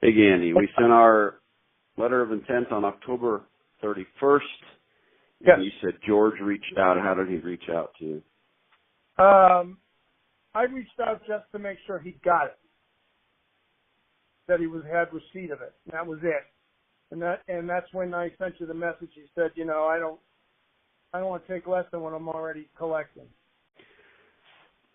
Hey, Andy, we sent our letter of intent on October 31st. Yes. And you said George reached out. How did he reach out to you? I reached out just to make sure he got it, that he had receipt of it. That was it. And that's when I sent you the message. He said, I don't want to take less than what I'm already collecting.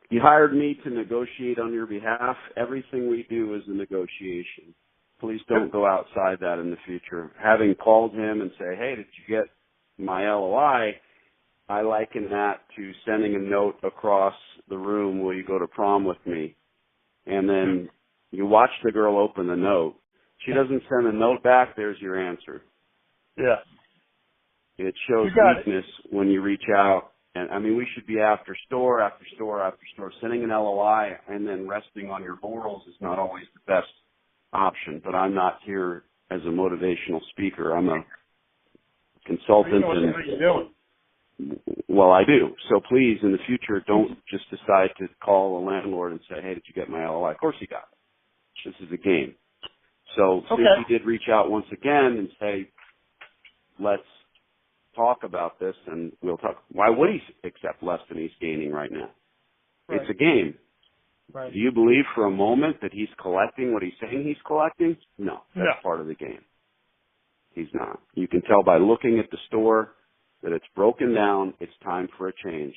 You hired me to negotiate on your behalf. Everything we do is a negotiation. Please don't go outside that in the future. Having called him and say, hey, did you get my LOI? I liken that to sending a note across the room, will you go to prom with me? And then you watch the girl open the note. She doesn't send a note back, there's your answer. Yeah. It shows weakness when you reach out. And, I mean, we should be after store, after store, after store. Sending an LOI and then resting on your laurels is not always the best option. But I'm not here as a motivational speaker. I'm a consultant. You know what you're doing. Well, I do. So please, in the future, don't just decide to call a landlord and say, hey, did you get my LOI? Of course you got it. This is a game. So since he did reach out once again and say, let's talk about this and we'll talk, why would he accept less than he's gaining right now? Right. It's a game. Right. Do you believe for a moment that he's collecting what he's saying he's collecting? No, that's part of the game. He's not. You can tell by looking at the store that it's broken down. It's time for a change.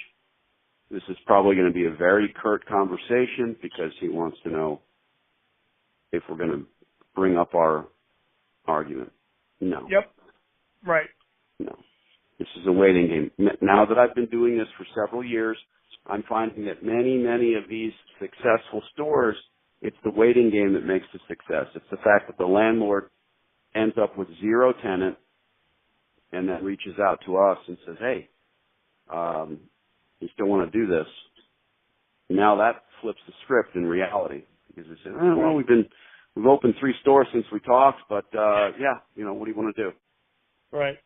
This is probably going to be a very curt conversation because he wants to know if we're going to bring up our argument. No. Yep. Right. No. This is a waiting game. Now that I've been doing this for several years, I'm finding that many of these successful stores, it's the waiting game that makes the success. It's the fact that the landlord ends up with zero tenant and then reaches out to us and says, hey, you still want to do this? Now that flips the script in reality because they say, well, we've opened 3 stores since we talked, but what do you want to do? Right.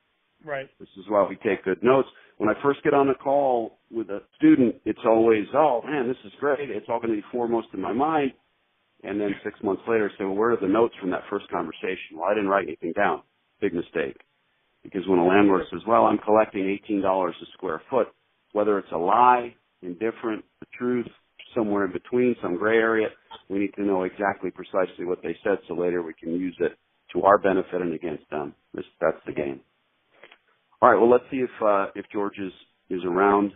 Right. This is why we take good notes. When I first get on a call with a student, it's always, oh man, this is great. It's all going to be foremost in my mind. And then 6 months later, say, well, where are the notes from that first conversation? Well, I didn't write anything down. Big mistake. Because when a landlord says, well, I'm collecting $18 a square foot, whether it's a lie, indifferent, the truth, somewhere in between, some gray area, we need to know exactly precisely what they said so later we can use it to our benefit and against them. That's the game. All right, well, let's see if George is around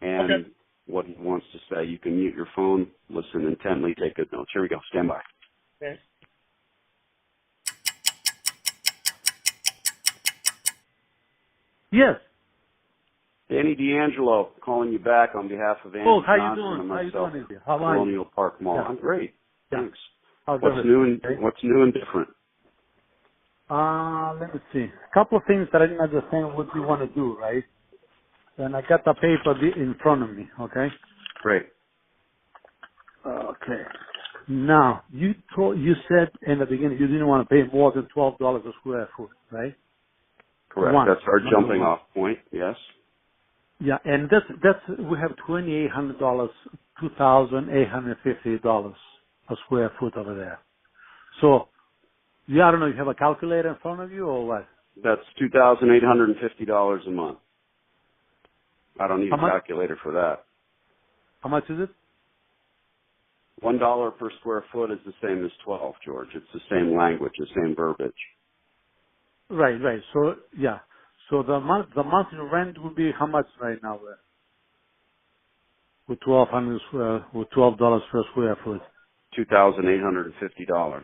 and what he wants to say. You can mute your phone, listen intently, take good notes. Here we go. Stand by. Okay. Yes. Danny D'Angelo calling you back on behalf of Andy how Johnson you doing? and How myself. you doing? How are Colonial you? Park Mall. Yeah. I'm great. Yeah. Thanks. How's What's new and different? Let me see. A couple of things that I didn't understand what you want to do, right? And I got the paper in front of me, okay? Great. Okay. Now, you said in the beginning you didn't want to pay more than $12 a square foot, right? Correct. That's our jumping off point, yes. Yeah, and we have $2,800, $2,850 a square foot over there. So, I don't know, you have a calculator in front of you or what? That's $2,850 a month. I don't need a calculator for that. How much is it? $1 per square foot is the same as 12, George. It's the same language, the same verbiage. Right. So, yeah. So the monthly rent would be how much right now? With $12 per square foot. $2,850.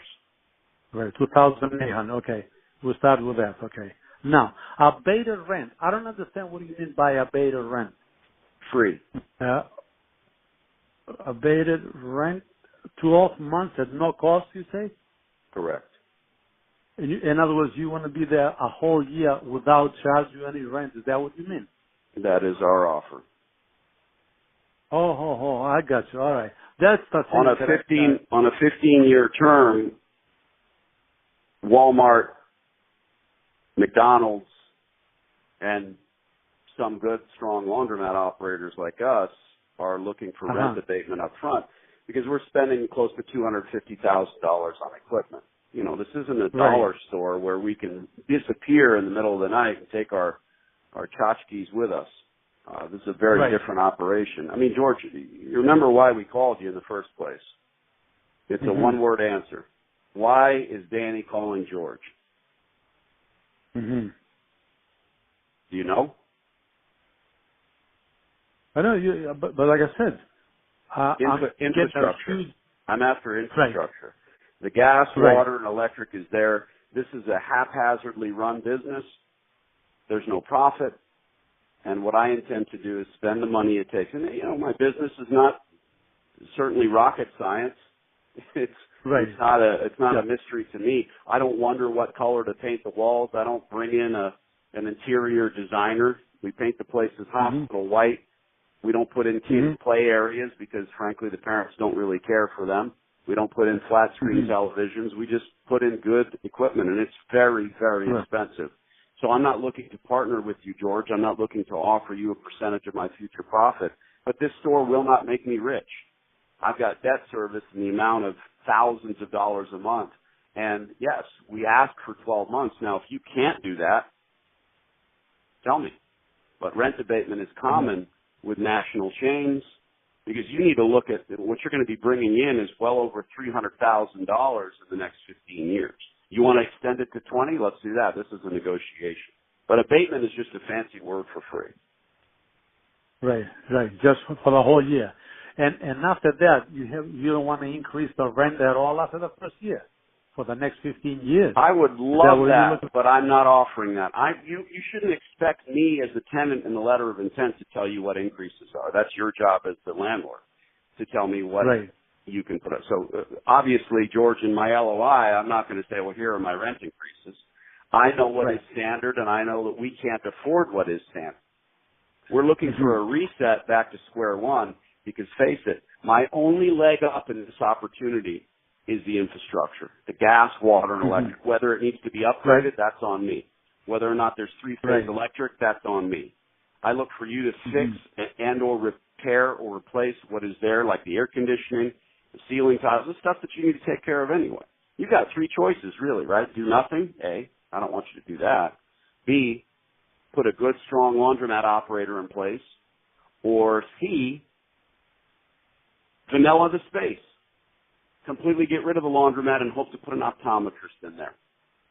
Right, $2,800. Okay, we'll start with that. Okay. Now, abated rent. I don't understand what you mean by abated rent. Free. Abated rent, 12 months at no cost, you say? Correct. In other words, you want to be there a whole year without charging you any rent. Is that what you mean? That is our offer. Oh, I got you. All right. That's the thing. On a 15-year term, Walmart, McDonald's, and some good, strong laundromat operators like us are looking for rent abatement up front because we're spending close to $250,000 on equipment. You know, this isn't a dollar store where we can disappear in the middle of the night and take our tchotchkes with us. This is a very different operation. I mean, George, you remember why we called you in the first place. It's a one-word answer. Why is Danny calling George? Do you know? I know you, but like I said, infrastructure. I'm after infrastructure. The gas, water, and electric is there. This is a haphazardly run business. There's no profit. And what I intend to do is spend the money it takes. And, you know, my business is not certainly rocket science. It's not a mystery to me. I don't wonder what color to paint the walls. I don't bring in an interior designer. We paint the places hospital white. We don't put in kids' play areas because, frankly, the parents don't really care for them. We don't put in flat screen televisions. We just put in good equipment, and it's very, very expensive. So I'm not looking to partner with you, George. I'm not looking to offer you a percentage of my future profit. But this store will not make me rich. I've got debt service in the amount of thousands of dollars a month. And, yes, we ask for 12 months. Now, if you can't do that, tell me. But rent abatement is common with national chains, because you need to look at what you're going to be bringing in is well over $300,000 in the next 15 years. You want to extend it to 20? Let's do that. This is a negotiation. But abatement is just a fancy word for free. Right. Just for the whole year. And after that, you don't want to increase the rent at all after the first year for the next 15 years. I would love that, but I'm not offering that. You shouldn't expect me as a tenant in the letter of intent to tell you what increases are. That's your job as the landlord to tell me what you can put up. So obviously, George, in my LOI, I'm not going to say, well, here are my rent increases. I know what is standard, and I know that we can't afford what is standard. We're looking for a reset back to square one because, face it, my only leg up in this opportunity is the infrastructure, the gas, water, and electric. Whether it needs to be upgraded, that's on me. Whether or not there's three-phase electric, that's on me. I look for you to fix and or repair or replace what is there, like the air conditioning, the ceiling tiles, the stuff that you need to take care of anyway. You've got three choices, really, right? Do nothing, A, I don't want you to do that. B, put a good, strong laundromat operator in place. Or C, vanilla the space. Completely get rid of the laundromat and hope to put an optometrist in there.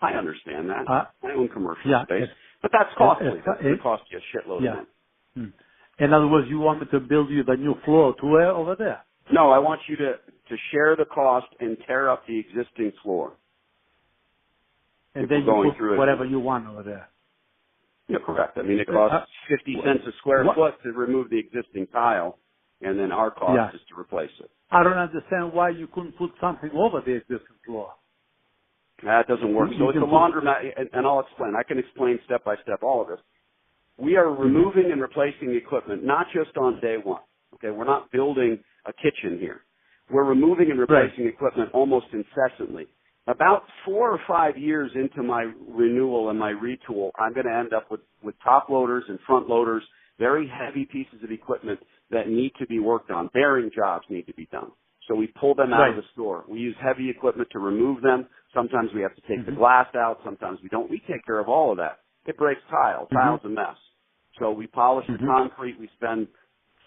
I understand that. I own commercial space. But that's costly. It's going to cost you a shitload of money. In other words, you want me to build you the new floor too over there? No, I want you to share the cost and tear up the existing floor. And then you put whatever you want over there. Yeah, correct. I mean, it costs 50 cents a square foot to remove the existing tile, and then our cost is to replace it. I don't understand why you couldn't put something over the existing floor. That doesn't work. So it's a laundromat, and I'll explain. I can explain step by step all of this. We are removing and replacing the equipment, not just on day one. Okay, we're not building a kitchen here. We're removing and replacing equipment almost incessantly. About 4 or 5 years into my renewal and my retool, I'm going to end up with top loaders and front loaders, very heavy pieces of equipment that need to be worked on. Bearing jobs need to be done. So we pull them out of the store. We use heavy equipment to remove them. Sometimes we have to take the glass out. Sometimes we don't. We take care of all of that. It breaks tile. Tile's a mess. So we polish the concrete. We spend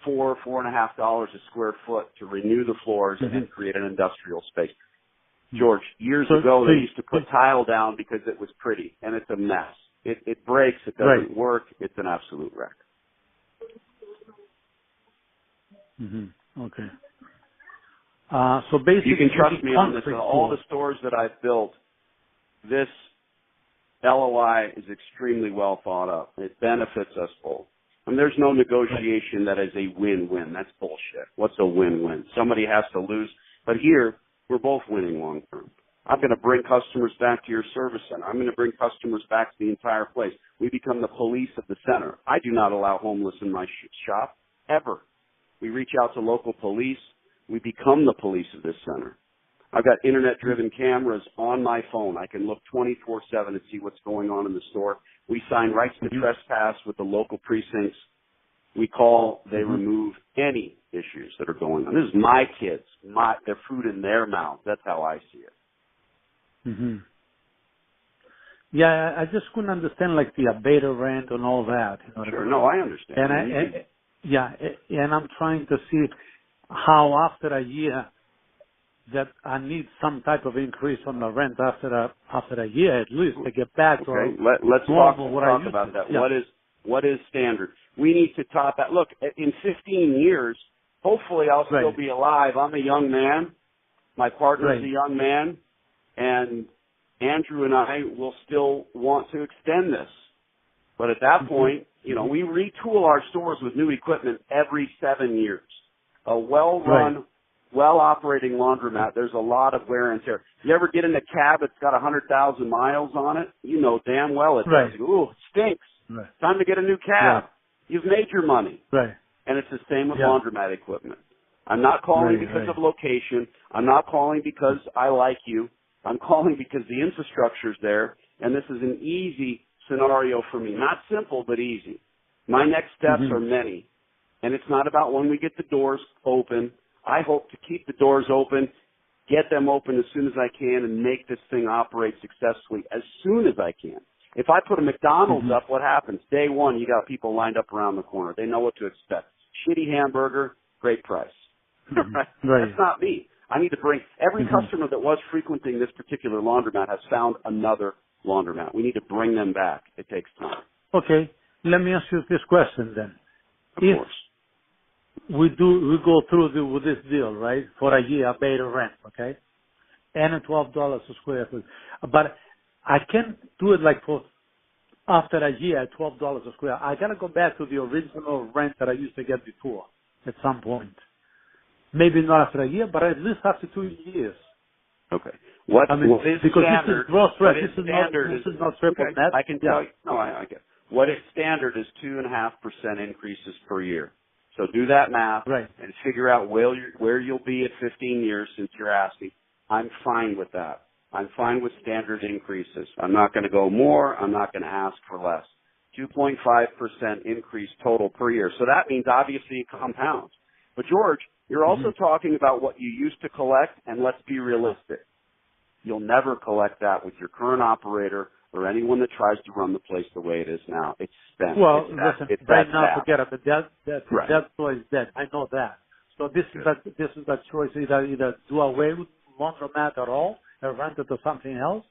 $4.50 a square foot to renew the floors and create an industrial space. George, years ago they used to put tile down because it was pretty, and it's a mess. It breaks. It doesn't work. It's an absolute wreck. Okay. So basically, you can trust me on this. All the stores that I've built, this LOI is extremely well thought of. It benefits us both. And there's no negotiation that is a win-win. That's bullshit. What's a win-win? Somebody has to lose. But here, we're both winning long-term. I'm going to bring customers back to your service center. I'm going to bring customers back to the entire place. We become the police of the center. I do not allow homeless in my shop, ever. We reach out to local police. We become the police of this center. I've got internet-driven cameras on my phone. I can look 24/7 and see what's going on in the store. We sign rights to trespass with the local precincts. We call, they remove any issues that are going on. This is my kids, their food in their mouth. That's how I see it. Hmm. Yeah, I just couldn't understand like the abated rent and all that. You know what I Sure. mean? No, I understand. And I'm trying to see how after a year that I need some type of increase on the rent after a year at least to get back to Okay. Let's normal talk what I used about to. that. Yeah. What is standard? We need to top that. Look, in 15 years, hopefully I'll still be alive. I'm a young man. My partner's a young man, and Andrew and I will still want to extend this. But at that point, you know, we retool our stores with new equipment every 7 years. A well-run, well-operating laundromat, there's a lot of wear and tear. You ever get in a cab that's got 100,000 miles on it? You know damn well it does. Ooh, it stinks. Time to get a new cab. You've made your money. And it's the same with laundromat equipment. I'm not calling because of location. I'm not calling because I like you. I'm calling because the infrastructure's there, and this is an easy scenario for me. Not simple, but easy. My next steps are many, and it's not about when we get the doors open. I hope to keep the doors open, get them open as soon as I can, and make this thing operate successfully as soon as I can. If I put a McDonald's up, what happens? Day one, you got people lined up around the corner. They know what to expect. Shitty hamburger, great price. That's not me. I need to bring every customer that was frequenting this particular laundromat has found another laundromat. We need to bring them back. It takes time. Okay. Let me ask you this question then. Of course. We go through with this deal, right? For a year, abated rent, okay? And $12 a square foot. But I can't do it like for after a year at $12 a square. I gotta go back to the original rent that I used to get before at some point. Maybe not after a year, but at least after 2 years. Okay. What is because standard? This is gross rent. This is not triple net. I can tell you. No, I get it. What is standard is 2.5% increases per year. So do that math and figure out where you'll be at 15 years since you're asking. I'm fine with that. I'm fine with standard increases. I'm not going to go more. I'm not going to ask for less. 2.5% increase total per year. So that means obviously it compounds. But George, you're also talking about what you used to collect, and let's be realistic. You'll never collect that with your current operator or anyone that tries to run the place the way it is now. It's spent. Well, it's right now, forget it. That choice is dead. I know that. So this is that choice. Either do away with laundromat at all or rent it to something else.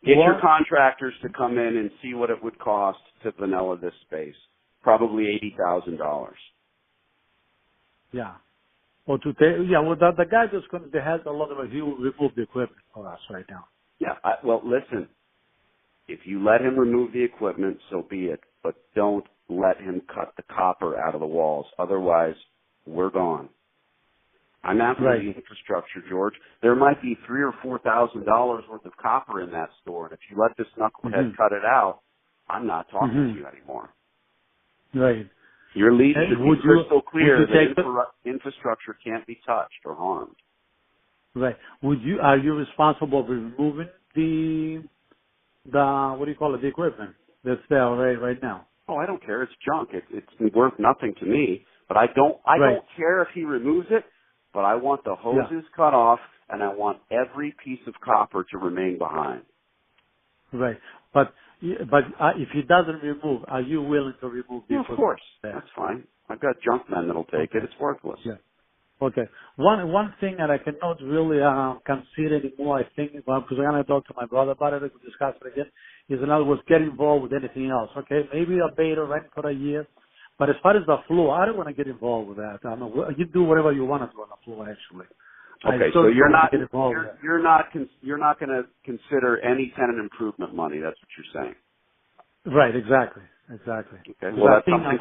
Get your contractors to come in and see what it would cost to vanilla this space. Probably $80,000. Yeah. Or to take, well, the guy that's going to has a lot of it, he will remove the equipment for us right now. Yeah, well, listen, if you let him remove the equipment, so be it, but don't let him cut the copper out of the walls. Otherwise, we're gone. I'm after the infrastructure, George. There might be $3,000 or $4,000 worth of copper in that store, and if you let this knucklehead cut it out, I'm not talking to you anymore. Right. Your lease should be crystal clear that infrastructure can't be touched or harmed. Right. Are you responsible for removing the what do you call it, the equipment that's there right now? Oh, I don't care. It's junk. It's worth nothing to me. But I don't care if he removes it. But I want the hoses cut off, and I want every piece of copper to remain behind. Right. But if he doesn't remove, are you willing to remove the equipment? Of course. That's fine. I've got junk men that'll take it. It's worthless. Yeah. Okay. One thing that I cannot really consider anymore, I think, because I'm going to talk to my brother about it, we'll discuss it again, is in other words, get involved with anything else. Okay, maybe a beta rent for a year, but as far as the floor, I don't want to get involved with that. I mean, you do whatever you want to do on the floor, actually. Okay, so you're not going to consider any tenant improvement money. That's what you're saying. Right. Exactly. Okay. Well, that's something.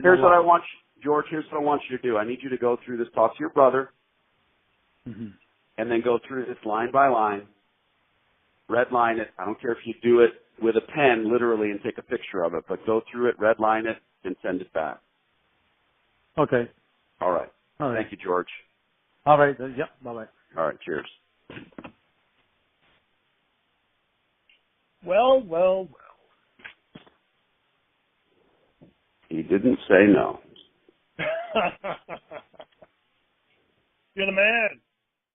Here's what I want, George. Here's what I want you to do. I need you to go through this. Talk to your brother, and then go through this line by line. Red line it. I don't care if you do it with a pen, literally, and take a picture of it, but go through it, red line it, and send it back. Okay. All right. Thank you, George. All right. Yep. Bye-bye. All right. Cheers. Well. He didn't say no. You're the man.